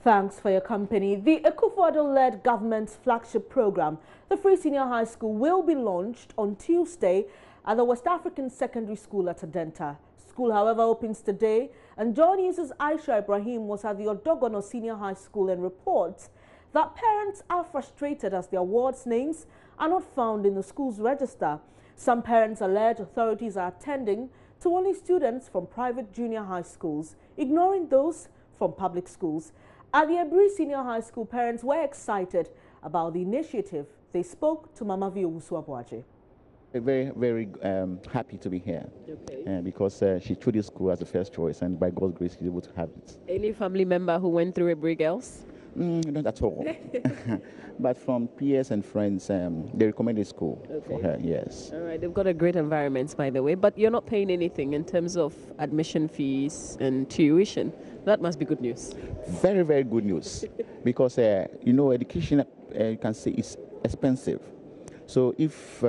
Thanks for your company. The Akufo-Addo-led government's flagship program, the Free Senior High School, will be launched on Tuesday at the West African Secondary School at Adenta. School, however, opens today, and Joy News' Aisha Ibrahim was at the Odogono Senior High School and reports that parents are frustrated as their wards' names are not found in the school's register. Some parents allege authorities are attending to only students from private junior high schools, ignoring those from public schools. At the Ebri Senior High School, parents were excited about the initiative. They spoke to Mama Vi Owusu-Abuaje. Very happy to be here. Okay. Because she chose this school as the first choice, and by God's grace, she's able to have it. Any family member who went through Ebri Girls? Not at all. But from peers and friends, they recommend the school for her, yes. All right, they've got a great environment, by the way, but you're not paying anything in terms of admission fees and tuition. That must be good news. Very, very good news. Because, education, you can say, is expensive. So if you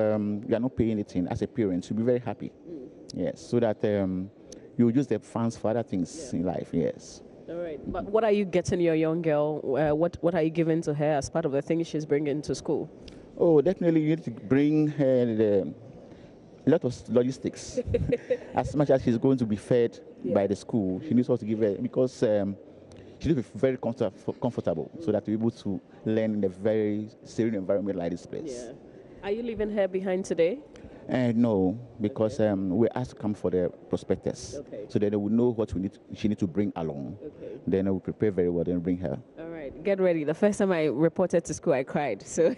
are not paying anything as a parent, you'll be very happy. Yes, so that you use the funds for other things in life, yes. All right, but what are you getting your young girl? What are you giving to her as part of the things she's bringing to school? Oh, definitely you need to bring her a lot of logistics. As much as she's going to be fed by the school, she needs also to give her, because she needs to be very comfortable so that you're able to learn in a very serene environment like this place. Yeah. Are you leaving her behind today? No, because we asked to come for the prospectus, so that they will know what she needs to bring along. Then I will prepare very well and bring her. All right, get ready. The first time I reported to school, I cried. So,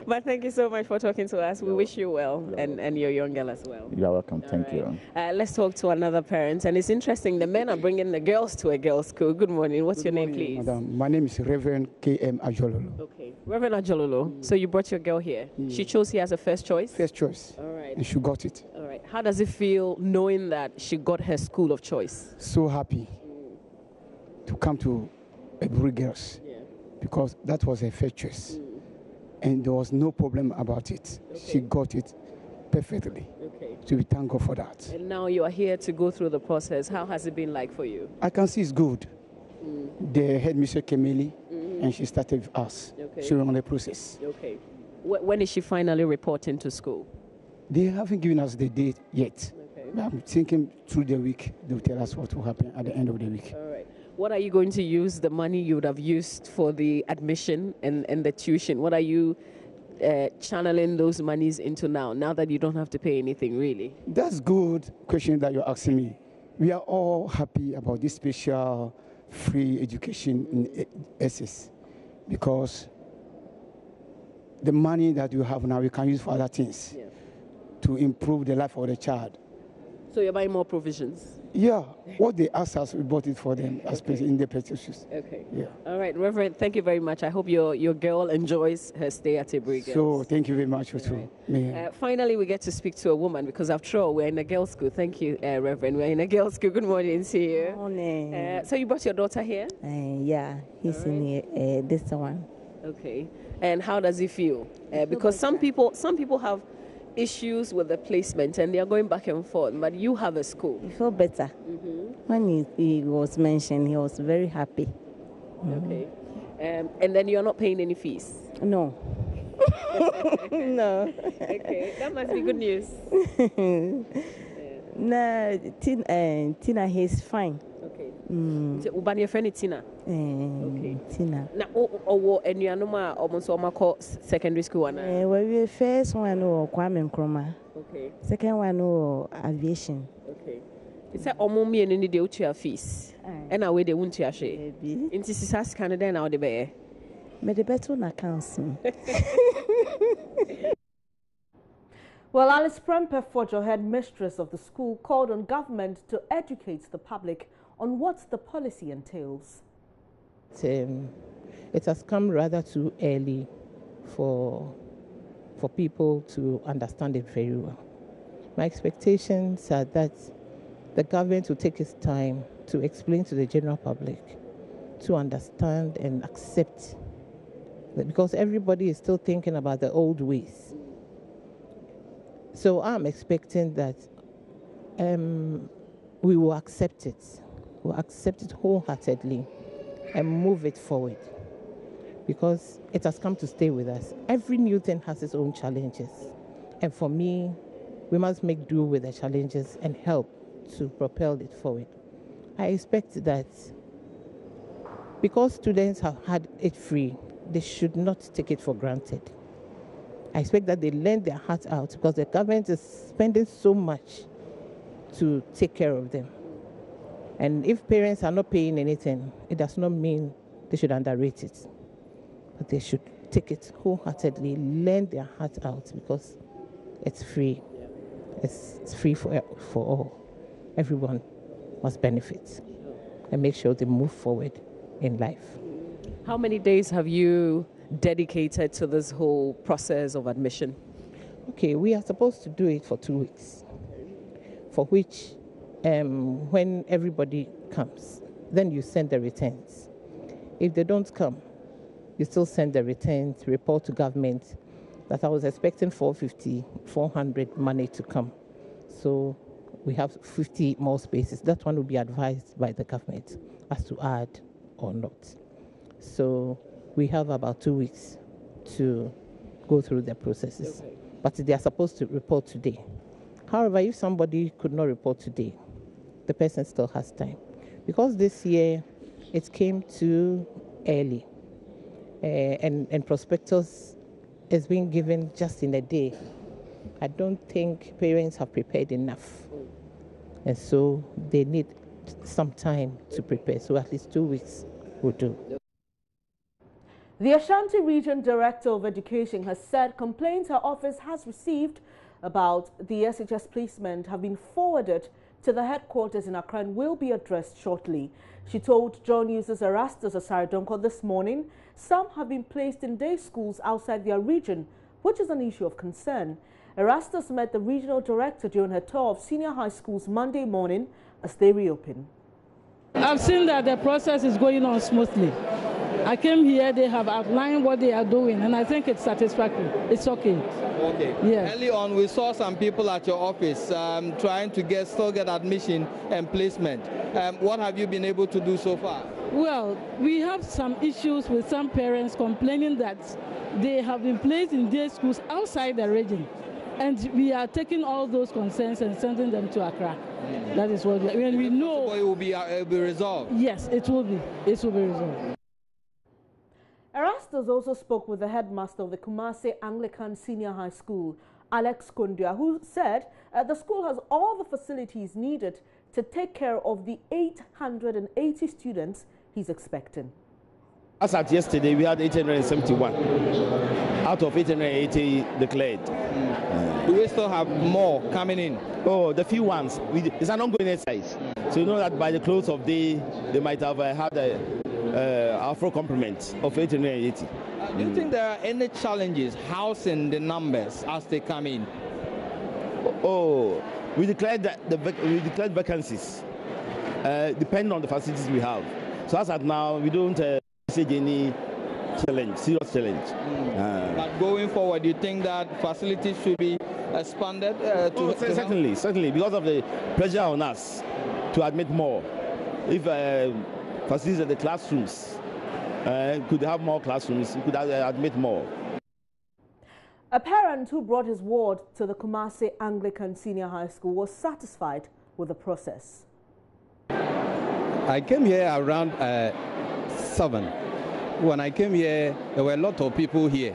but thank you so much for talking to us. We wish you well, and your young girl as well. You're welcome. Thank you. Let's talk to another parent, and it's interesting. The men are bringing the girls to a girls' school. Good morning. What's your name, please? Madam, my name is Reverend K.M. Ajololo. Okay, Reverend Ajololo. So you brought your girl here. She chose here as a first choice. First choice. All right. And she got it. All right. How does it feel knowing that she got her school of choice? So happy to come to Ebri Girls, because that was her first choice. And there was no problem about it. She got it perfectly. So we thank God for that. And now you are here to go through the process. How has it been like for you? I can see it's good. The headmistress Kemili, and she started with us. She was on the process. Okay. When is she finally reporting to school? They haven't given us the date yet. But I'm thinking through the week, they'll tell us what will happen at the end of the week. All right. What are you going to use the money you would have used for the admission and the tuition? What are you channeling those monies into now that you don't have to pay anything, really? That's good question that you're asking me. We are all happy about this special free education in SS, because the money that you have now, you can use for other things to improve the life of the child. So you're buying more provisions? Yeah. What they asked us, we bought it for them as in the petitions. Okay. Yeah. All right, Reverend, thank you very much. I hope your girl enjoys her stay at Ebri Girls. So thank you very much for finally, we get to speak to a woman, because after all, we're in a girls' school. Thank you, Reverend. We're in a girls' school. Good morning to you. Good morning. So you brought your daughter here? Yeah, he's in here, this one. Okay. And how does he feel? Because some people have issues with the placement and they are going back and forth, but you have a school. You feel better. When he was mentioned, he was very happy. Okay. And then you're not paying any fees? No. No. Okay, that must be good news. No, Tina, he's fine. Okay. Ubani your friend Tina? Okay. Tina. Na and you are no almost secondary school one. Well, we first one Kwame Nkrumah. Okay. Second one aviation. Okay. It's a me and any day to fees. And away they won't share. In this is Canada now the bear. May the better na council. Well, Alice Prempe-Fojo, headmistress of the school, called on government to educate the public on what the policy entails. It has come rather too early for people to understand it very well. My expectations are that the government will take its time to explain to the general public, to understand and accept, because everybody is still thinking about the old ways. So I'm expecting that we will accept it. We'll accept it wholeheartedly and move it forward, because it has come to stay with us. Every new thing has its own challenges. And for me, we must make do with the challenges and help to propel it forward. I expect that because students have had it free, they should not take it for granted. I expect that they lend their hearts out, because the government is spending so much to take care of them. And if parents are not paying anything, it does not mean they should underrate it. But they should take it wholeheartedly, lend their heart out, because it's free. It's free for all. Everyone must benefit and make sure they move forward in life. How many days have you dedicated to this whole process of admission? Okay, we are supposed to do it for 2 weeks, for which when everybody comes, then you send the returns. If they don't come, you still send the returns, report to government that I was expecting 450, 400 money to come. So we have 50 more spaces. That one will be advised by the government as to add or not. So we have about 2 weeks to go through the processes. Okay. But they are supposed to report today. However, if somebody could not report today, the person still has time. Because this year it came too early, and prospectus is being given just in a day. I don't think parents have prepared enough. And so they need some time to prepare. So at least 2 weeks will do. The Ashanti Region Director of Education has said complaints her office has received about the SHS placement have been forwarded to the headquarters in Accra and will be addressed shortly. She told John News' Erastus Asaridonko this morning some have been placed in day schools outside their region, which is an issue of concern. Erastus met the regional director during her tour of senior high schools Monday morning as they reopen. I've seen that the process is going on smoothly. I came here, they have outlined what they are doing, and I think it's satisfactory. It's okay. Okay. Yeah. Early on, we saw some people at your office trying to still get admission and placement. What have you been able to do so far? Well, we have some issues with some parents complaining that they have been placed in day schools outside the region. And we are taking all those concerns and sending them to Accra. That is what we know. It will be resolved. Yes, it will be. It will be resolved. Erastus also spoke with the headmaster of the Kumasi Anglican Senior High School, Alex Kondua, who said the school has all the facilities needed to take care of the 880 students he's expecting. As at yesterday, we had 871 out of 880 declared. Do we still have more coming in? Oh, the few ones. It's an ongoing exercise. So you know that by the close of the day, they might have had a full complement of 880. Do you think there are any challenges housing the numbers as they come in? Oh, we declared vacancies depending on the facilities we have. So as at now, we don't see any serious challenge. But going forward, do you think that facilities should be expanded? Certainly, because of the pressure on us to admit more. If facilities at the classrooms could have more classrooms, we could admit more. A parent who brought his ward to the Kumasi Anglican Senior High School was satisfied with the process. I came here around 7. When I came here, there were a lot of people here.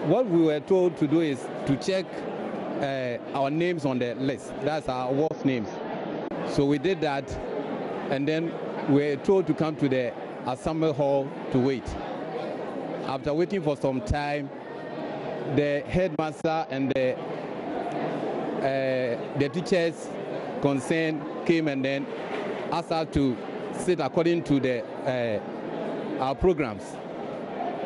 What we were told to do is to check our names on the list. That's our ward names. So we did that, and then we were told to come to the assembly hall to wait. After waiting for some time, the headmaster and the teachers concerned came and then asked us to sit according to our programs.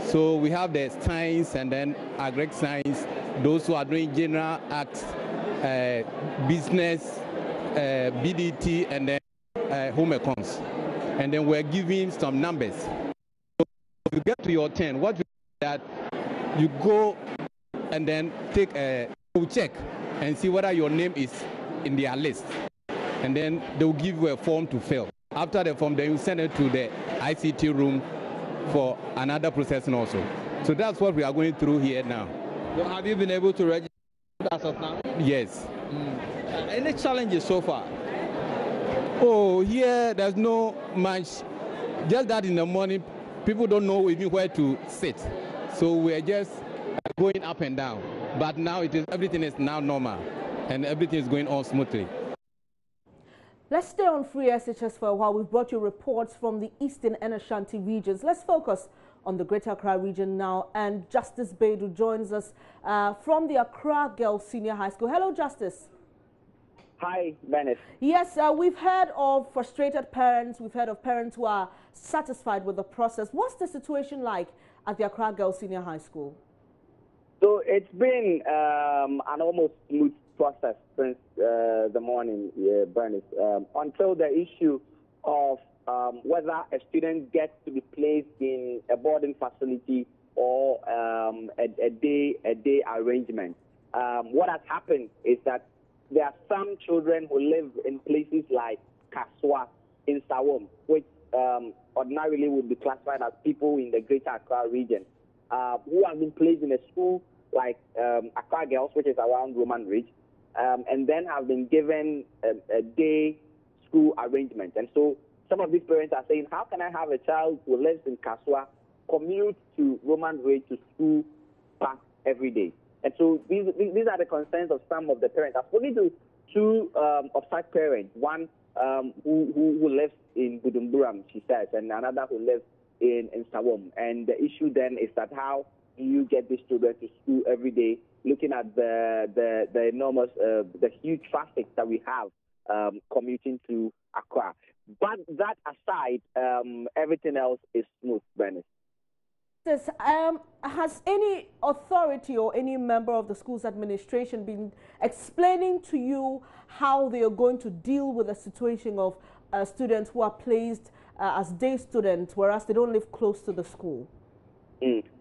So we have the science and then agri science, those who are doing general arts, business, BDT, and then home econs. And then we're giving some numbers. So if you get to your turn, what you do is that you go and then take a check and see whether your name is in their list. And then they will give you a form to fill. After the form, then you send it to the ICT room for another processing also. So that's what we are going through here now. So have you been able to register as of now? Yes. Any challenges so far? Oh, here there's no much. Just that in the morning, people don't know even where to sit. So we're just going up and down. But now everything is now normal, and everything is going on smoothly. Let's stay on Free SHS for a while. We've brought you reports from the Eastern and Ashanti regions. Let's focus on the Greater Accra region now. And Justice Beidou joins us from the Accra Girls Senior High School. Hello, Justice. Hi, Bennett. Yes, we've heard of frustrated parents. We've heard of parents who are satisfied with the process. What's the situation like at the Accra Girls Senior High School? So it's been an almost smooth process since the morning, Bennett, until the issue of whether a student gets to be placed in a boarding facility or a day arrangement. What has happened is that there are some children who live in places like Kaswa in Sawom, which ordinarily would be classified as people in the Greater Accra region, who have been placed in a school like Accra Girls, which is around Roman Ridge, and then have been given a day school arrangement. And so some of these parents are saying, how can I have a child who lives in Kaswa commute to Roman Ridge to school back every day? And so these are the concerns of some of the parents. I've spoken to two of such parents, one who lives in Budumburam, she says, and another who lives in Sawom. And the issue then is that how do you get these children to school every day, looking at the enormous, the huge traffic that we have commuting to Accra. But that aside, everything else is smooth, Bennett. Has any authority or any member of the school's administration been explaining to you how they are going to deal with the situation of students who are placed as day students, whereas they don't live close to the school?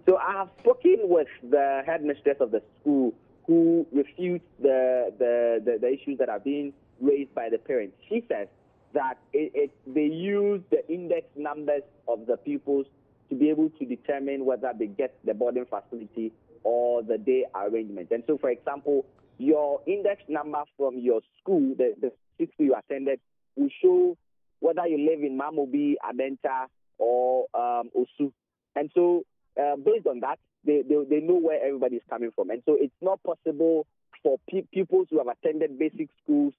So I have spoken with the headmistress of the school, who refutes the issues that are being raised by the parents. She says that they use the index numbers of the pupils to be able to determine whether they get the boarding facility or the day arrangement. And so, for example, your index number from your school, the school you attended, will show whether you live in Mamobi, Adenta, or Osu. And so, based on that, they know where everybody is coming from. And so, it's not possible for pupils who have attended basic schools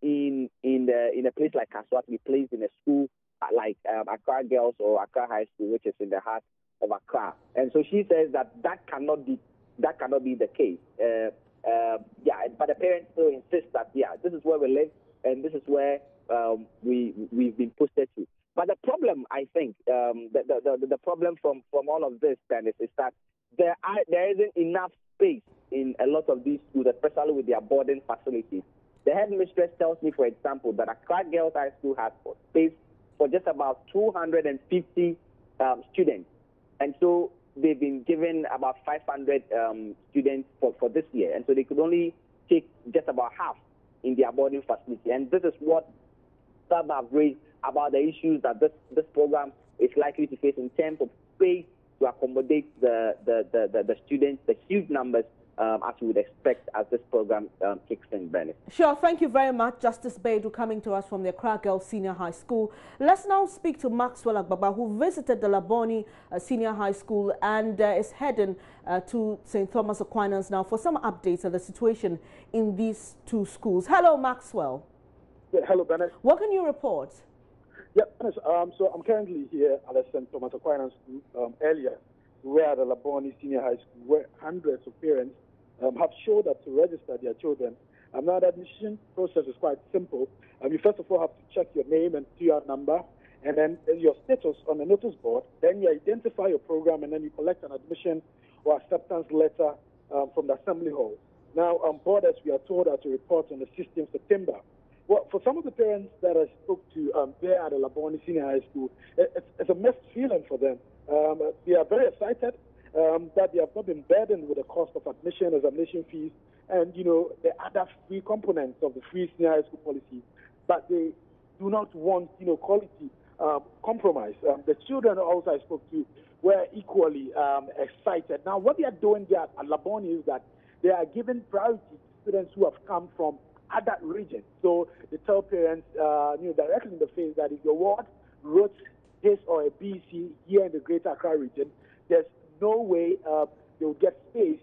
in a place like Kaswa to be placed in a school like Accra Girls or Accra High School, which is in the heart of Accra. And so she says that cannot be the case. But the parents still insist that this is where we live and this is where we've been posted to. But the problem, I think, the problem from all of this, Dennis, is that there isn't enough space in a lot of these schools, especially with their boarding facilities. The headmistress tells me, for example, that Accra Girls High School has space for just about 250 students. And so they've been given about 500 students for this year. And so they could only take just about half in their boarding facility. And this is what some have raised about the issues that this program is likely to face in terms of space to accommodate the students, the huge numbers as you would expect as this program kicks in, Bennett. Sure, thank you very much, Justice Beidou, coming to us from the Accra Girls Senior High School. Let's now speak to Maxwell Agbaba, who visited the Laboni Senior High School and is heading to St. Thomas Aquinas now for some updates on the situation in these two schools. Hello, Maxwell. Yeah, hello, Bennett. What can you report? Yeah, Bennett, so I'm currently here at the St. Thomas Aquinas School. Earlier, we were at the Laboni Senior High School, where hundreds of parents have showed up to register their children. Now, the admission process is quite simple. You first of all have to check your name and TR number, and then your status on the notice board. Then you identify your program, and then you collect an admission or acceptance letter from the assembly hall. Now, on board, as we are told, to report on the 16th September. Well, for some of the parents that I spoke to there at the Laboni Senior High School, it's a mixed feeling for them. They are very excited that they have not been burdened with the cost of admission, examination fees, and, the other free components of the free senior high school policy. But they do not want, quality compromised. The children also I spoke to were equally excited. Now, what they are doing there at Labone is that they are giving priority to students who have come from other regions. So they tell parents, directly in the face that if your ward wrote his or a BC here in the Greater Accra region, there's no way they will get space,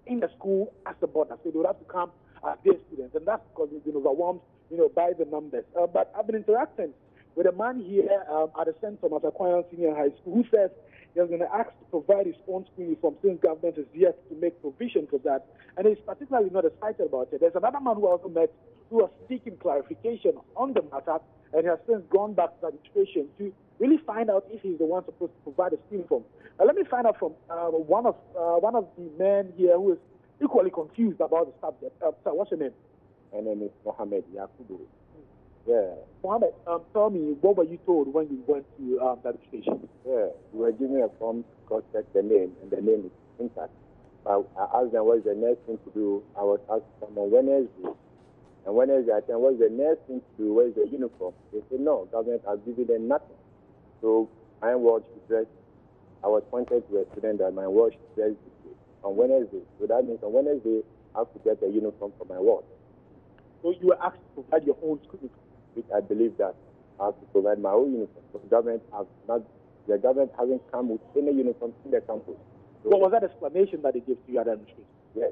in the school as a border. So they would have to come as their students, and that's because they've been overwhelmed, by the numbers. But I've been interacting with a man here at the St. Thomas Aquinas Senior High School who says he's going to ask to provide his own school uniform since government is yet to make provision for that, and he's particularly not excited about it. There's another man who I also met who was seeking clarification on the matter, and he has since gone back to administration to really find out if he's the one supposed to provide a school uniform. Let me find out from one of the men here who is equally confused about the subject. Sir, what's your name? My name is Mohammed Yakubu. Yeah. Mohammed, tell me, what were you told when you went to the administration? Yeah, we were given a form to cross-check the name, and the name is intact. I asked them what's the next thing to do. I was asked to come on Wednesday. And Wednesday I said, what's the next thing to do? Where's the uniform? They said, no, government has given them nothing. So my ward should dress. I was pointed to a student that my ward should dress on Wednesday. So that means on Wednesday, I have to get a uniform for my ward. So you were asked to provide your own school uniform? Which I believe that I have to provide my own uniform. But the government hasn't come with any uniform in the campus. So what was that explanation that they gave to you at the administration? Yes,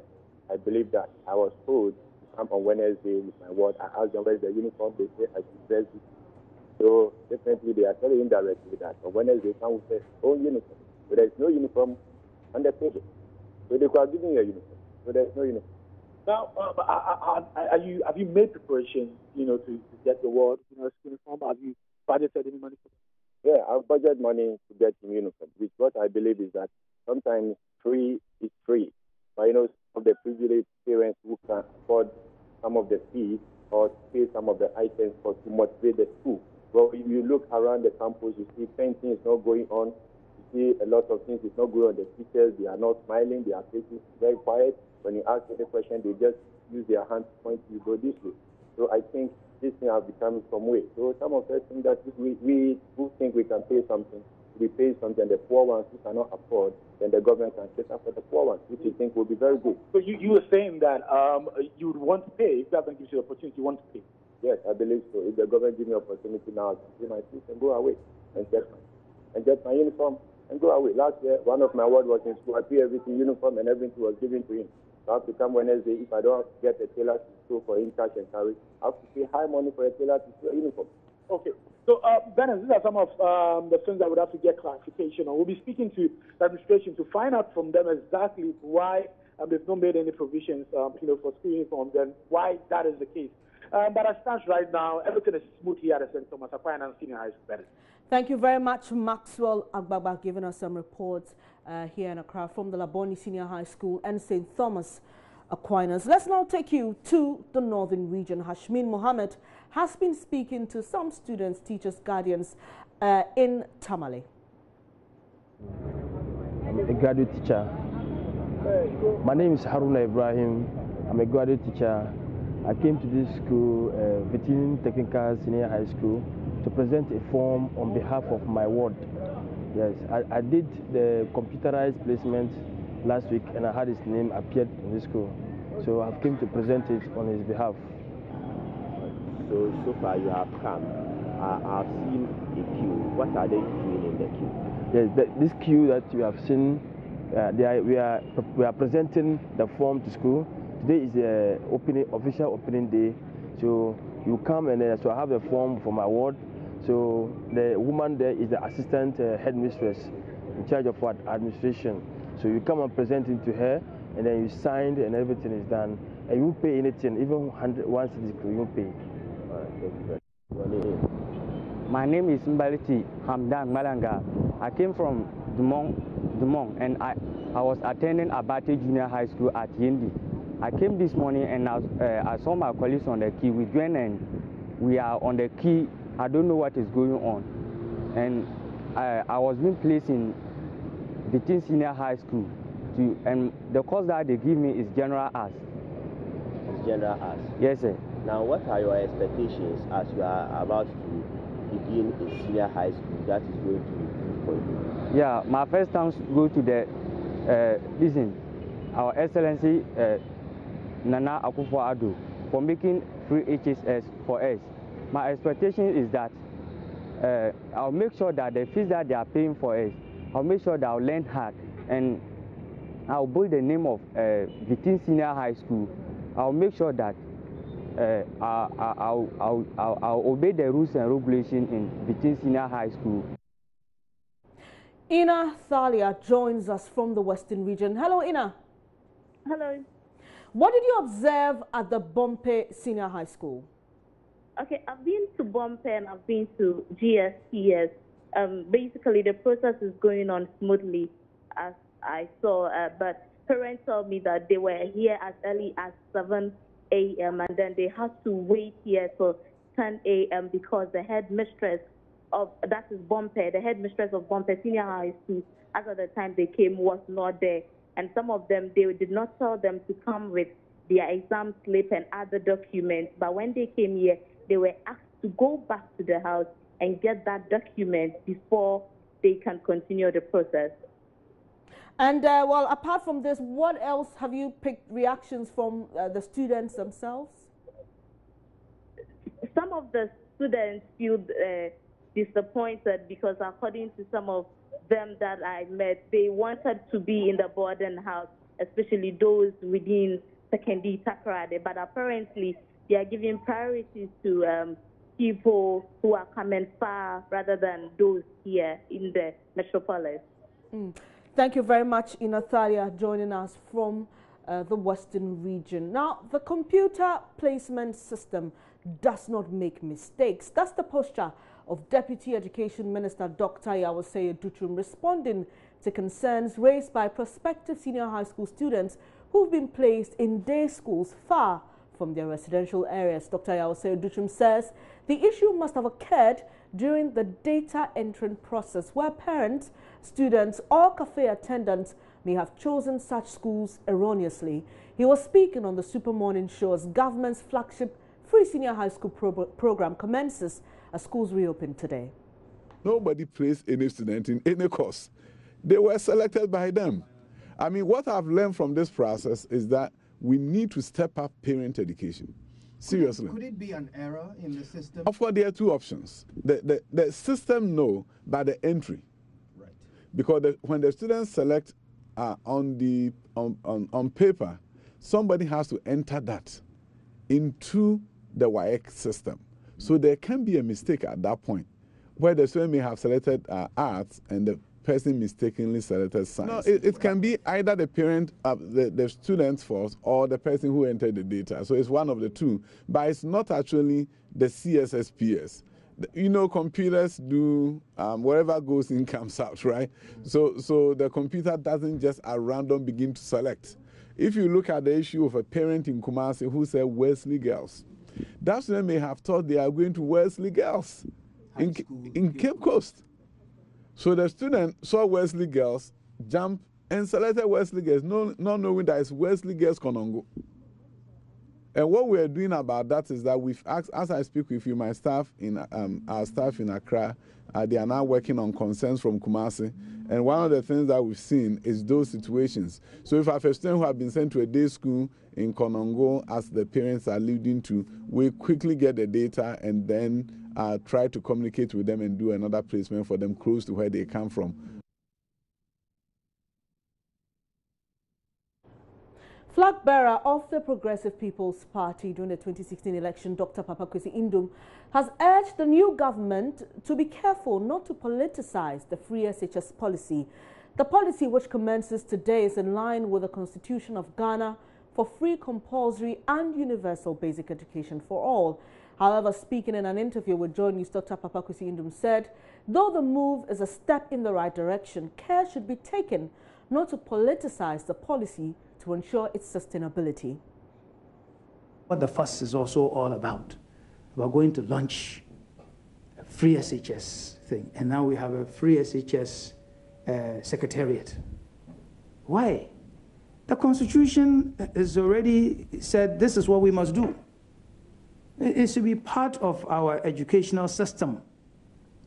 I believe that. I was told to come on Wednesday with my ward. I asked them where's the uniform. They said I should dress it. So definitely they are telling indirectly that on Wednesday come with their own uniform. So there's no uniform on the table. So they could have given you a uniform. So there's no uniform. Now, have you made preparations, to get the ward, uniform? Have you budgeted any money for that? Yeah, I've budgeted money to get him uniform, which what I believe is that sometimes free is free. But some of the privileged parents who can afford some of the fees or pay some of the items to motivate the school. Well, if you look around the campus, you see painting is not going on. You see a lot of things is not going on. The teachers, they are not smiling. They are faces very quiet. When you ask any question, they just use their hands to point you go this way. So I think this thing has become some way. So some of us think that we who think we can pay something, we pay something, the poor ones who cannot afford, then the government can set up for the poor ones, which you think will be very good. So you were saying that you would want to pay, if the government gives you the opportunity, you want to pay? Yes, I believe so. If the government gives me an opportunity now to pay my fees and go away and get my uniform and go away. Last year, one of my ward was in school. I pay everything, uniform and everything was given to him. So I have to come Wednesday. If I don't get a tailor to sew for him, cash and carry, I have to pay high money for a tailor to sew a uniform. Okay. So, Dennis, these are some of the things that would have to get clarification on. We'll be speaking to the administration to find out from them exactly why they've not made any provisions, for school uniforms and why that is the case. But as it stands right now, everything is smooth here at St. Thomas Aquinas Senior High School. Thank you very much, Maxwell Agbagba, giving us some reports here in Accra from the Labone Senior High School and St. Thomas Aquinas. Let's now take you to the northern region. Hashmin Mohammed has been speaking to some students, teachers, guardians in Tamale. I'm a graduate teacher. My name is Haruna Ibrahim. I'm a graduate teacher. I came to this school, Vitin Technical Senior High School, to present a form on behalf of my ward. Yes, I did the computerized placement last week, and I had his name appeared in the school. So I came to present it on his behalf. So far you have come. I've seen a queue. What are they doing in the queue? Yes, this queue that you have seen, we are presenting the form to school. Today is the official opening day. So you come and so I have the form for my ward. So the woman there is the assistant headmistress in charge of what administration. So you come and present it to her, and then you signed and everything is done. And you won't pay anything, even 1 cedi, you won't pay. My name is Mbaliti Hamdan Malanga. I came from Dumont, and I was attending Abate Junior High School at Yendi. I came this morning and I saw my colleagues on the quay. We joined and we are on the quay. I don't know what is going on. And I was being placed in Vitin Senior High School. And the course that they give me is General Arts. It's General Arts? Yes, sir. Now, what are your expectations as you are about to begin in senior high school that is going to be good for you? Yeah, my first thanks go to the Our Excellency Nana Akufo-Addo for making free HSS for us. My expectation is that I'll make sure that the fees that they are paying for us, I'll make sure that I'll learn hard and I'll build the name of Vitin Senior High School. I'll make sure that I'll obey the rules and regulations in Vitin Senior High School. Ina Thalia joins us from the Western region. Hello, Ina. Hello. What did you observe at the Bompe Senior High School? Okay, I've been to Bompe and I've been to GSTS. Basically, the process is going on smoothly, as I saw, but parents told me that they were here as early as 7 a.m. and then they had to wait here till 10 a.m. because the headmistress of, that is Bompe, the headmistress of Bompe Senior High School, as at the time they came, was not there. And some of them, they did not tell them to come with their exam slip and other documents. But when they came here, they were asked to go back to the house and get that document before they can continue the process. And well, apart from this, what else have you picked reactions from the students themselves? Some of the students feel disappointed because according to some of them that I met, they wanted to be in the boarding house, especially those within Secondary Takoradi, but apparently they are giving priorities to people who are coming far rather than those here in the metropolis. Thank you very much, Ina Thalia, joining us from the Western region. Now, the computer placement system does not make mistakes. That's the posture of Deputy Education Minister Dr. Yawase Duchum responding to concerns raised by prospective senior high school students who've been placed in day schools far from their residential areas. Dr. Yawase Duchum says the issue must have occurred during the data entering process where parents, students or cafe attendants may have chosen such schools erroneously. He was speaking on the Super Morning Show as government's flagship free senior high school program commences as schools reopen today. Nobody placed any student in any course. They were selected by them. I mean, what I've learned from this process is that we need to step up parent education. Seriously. Could it be an error in the system? Of course, there are two options. The system know by the entry. Right. Because when the students select on paper, somebody has to enter that into the WAEC system. So there can be a mistake at that point where the student may have selected arts and the person mistakenly selected science. No, it can be either the parent, the student's fault or the person who entered the data. So it's one of the two. But it's not actually the CSSPS. You know, computers do whatever goes in comes out, right? So the computer doesn't just at random begin to select. If you look at the issue of a parent in Kumasi who said Wesley Girls, that student may have thought they are going to Wesley Girls in Cape Coast. So the student saw Wesley Girls, jumped and selected Wesley Girls, not knowing that it's Wesley Girls Konongo. And what we're doing about that is that we've asked, as I speak with you, my staff in our staff in Accra, they are now working on concerns from Kumasi. And one of the things that we've seen is those situations. So if I have a student who have been sent to a day school in Konongo, as the parents are alluding to, we quickly get the data and then try to communicate with them and do another placement for them close to where they come from. Flag bearer of the Progressive People's Party during the 2016 election, Dr. Papa Kwesi Indom, has urged the new government to be careful not to politicize the free SHS policy. The policy, which commences today, is in line with the Constitution of Ghana for free, compulsory and universal basic education for all. However, speaking in an interview with Joy News, Dr. Papa Kwesi Indom said, though the move is a step in the right direction, care should be taken not to politicize the policy to ensure its sustainability. What the fuss is also all about. We're going to launch a free SHS thing, and now we have a free SHS secretariat. Why? The Constitution has already said this is what we must do. It should be part of our educational system.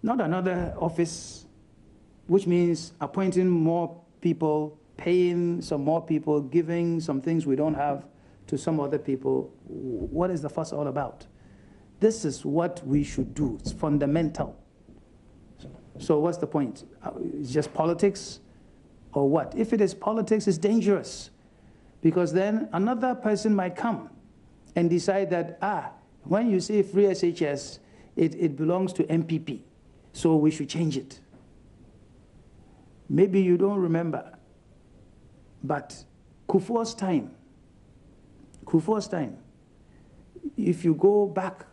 not another office, which means appointing more people, paying some more people, giving some things we don't have to some other people. What is the fuss all about? This is what we should do. It's fundamental. So what's the point? It's just politics or what? If it is politics, it's dangerous, because then another person might come and decide that, when you say free SHS, it belongs to MPP, so we should change it. Maybe you don't remember, but Kufuor's time, if you go back,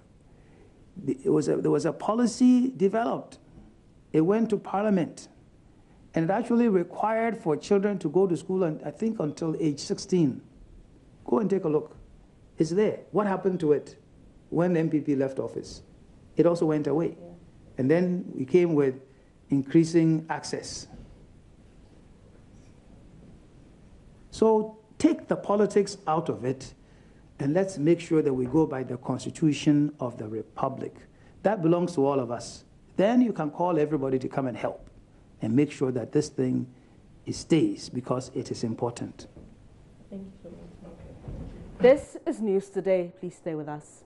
there was a policy developed. It went to Parliament, and it actually required for children to go to school, and I think until age 16. Go and take a look. It's there. What happened to it when the MPP left office? It also went away. Yeah. And then we came with increasing access. So take the politics out of it, and let's make sure that we go by the Constitution of the Republic. That belongs to all of us. Then you can call everybody to come and help and make sure that this thing stays, because it is important. Thank you so much. This is News Today. Please stay with us.